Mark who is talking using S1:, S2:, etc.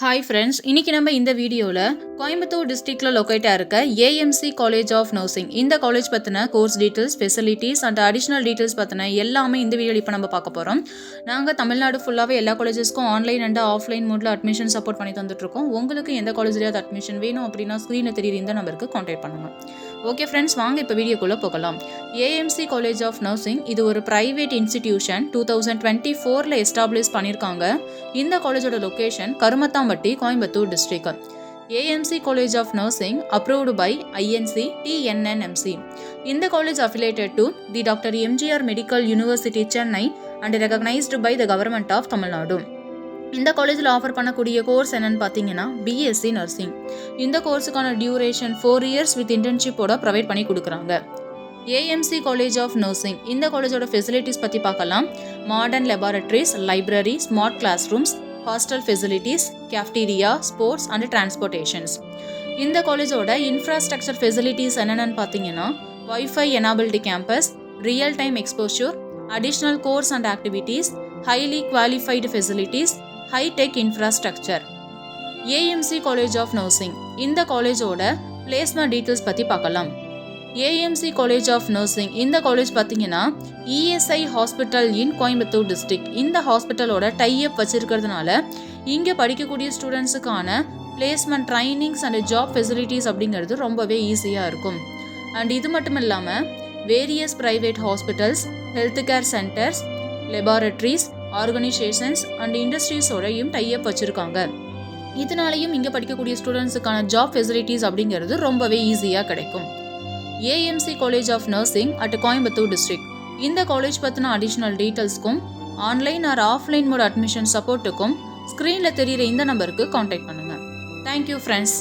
S1: Hi friends, இன்றைக்கி நம்ம இந்த வீடியோவில் கோயம்புத்தூர் டிஸ்ட்ரிக்டில் லொக்கேட்டாக இருக்க ஏஎம்சி காலேஜ் ஆஃப் நர்சிங் இந்த காலேஜ் பற்றின course details, facilities and additional details பற்றின எல்லாமே இந்த வீடியோவில் இப்போ நம்ம பார்க்க போகிறோம். நாங்கள் தமிழ்நாடு ஃபுல்லாகவே எல்லா காலேஜஸ்க்கும் ஆன்லைன் அண்ட் ஆஃப்லைன் மோடில் அட்மிஷன் சப்போர்ட் பண்ணி தந்துட்டுருக்கோம். உங்களுக்கு எந்த காலேஜ்லேயாவது அட்மிஷன் வேணும் அப்படின்னா ஸ்க்ரீனில் தெரியுற இந்த நம்பருக்கு கான்டாக்ட் பண்ணுங்கள். ஓகே ஃப்ரெண்ட்ஸ், வாங்க இப்போ வீடியோக்குள்ளே போகலாம். ஏஎம்சி காலேஜ் ஆஃப் நர்சிங் இது ஒரு ப்ரைவேட் இன்ஸ்டிடியூஷன் 2024 எஸ்டாப்ளிஷ் பண்ணியிருக்காங்க. இந்த காலேஜோட location Karumathampatti, Coimbatore district. AMC college of nursing approved by INC TNNMC. இந்த காலேஜ் affiliated to the Dr. MGR Medical University Chennai and recognized by the Government of Tamil Nadu. இந்த காலேஜில் offer பண்ணக்கூடிய கோர்ஸ் என்னன்னு பார்த்தீங்கன்னா பிஎஸ்சி நர்சிங். இந்த கோர்ஸுக்கான டியூரேஷன் 4 years வித் இன்டர்ன்ஷிப்போட ப்ரொவைட் பண்ணி கொடுக்குறாங்க. ஏஎம்சி காலேஜ் ஆஃப் நர்சிங் இந்த காலேஜோட ஃபெசிலிட்டிஸ் பற்றி பார்க்கலாம். Modern laboratories, library, smart class rooms, hostel facilities, cafeteria, sports and transportations. இந்த காலேஜோட இன்ஃப்ராஸ்ட்ரக்சர் ஃபெசிலிட்டிஸ் என்னென்னு பார்த்தீங்கன்னா wifi enabled campus, real time exposure, additional course and activities, highly qualified facilities, high tech infrastructure. AMC college of nursing இந்த காலேஜோட placement details பற்றி பார்க்கலாம். AMC college of nursing இந்த college பார்த்தீங்கன்னா ESI hospital in Coimbatore district இந்த ஹாஸ்பிட்டலோட டைஅப் வச்சிருக்கிறதுனால இங்கே படிக்கக்கூடிய ஸ்டூடெண்ட்ஸுக்கான placement, trainings and job facilities அப்படிங்கிறது ரொம்பவே ஈஸியாக இருக்கும். அண்ட் இது மட்டும் இல்லாமல் various private hospitals, health care centres, laboratories, organisations and இண்டஸ்ட்ரீஸோடையும் டைஅப் வச்சுருக்காங்க. இதனாலையும் இங்கே படிக்கக்கூடிய ஸ்டூடெண்ட்ஸுக்கான ஜாப் ஃபெசிலிட்டிஸ் அப்படிங்கிறது ரொம்பவே ஈஸியாக கிடைக்கும். AMC college of nursing at Coimbatore district இந்த காலேஜ் பற்றின அடிஷ்னல் டீட்டெயில்ஸ்க்கும் online or offline mode admission சப்போர்ட்டுக்கும் ஸ்க்ரீனில் தெரிகிற இந்த நம்பருக்கு கான்டாக்ட் பண்ணுங்கள். Thank you friends.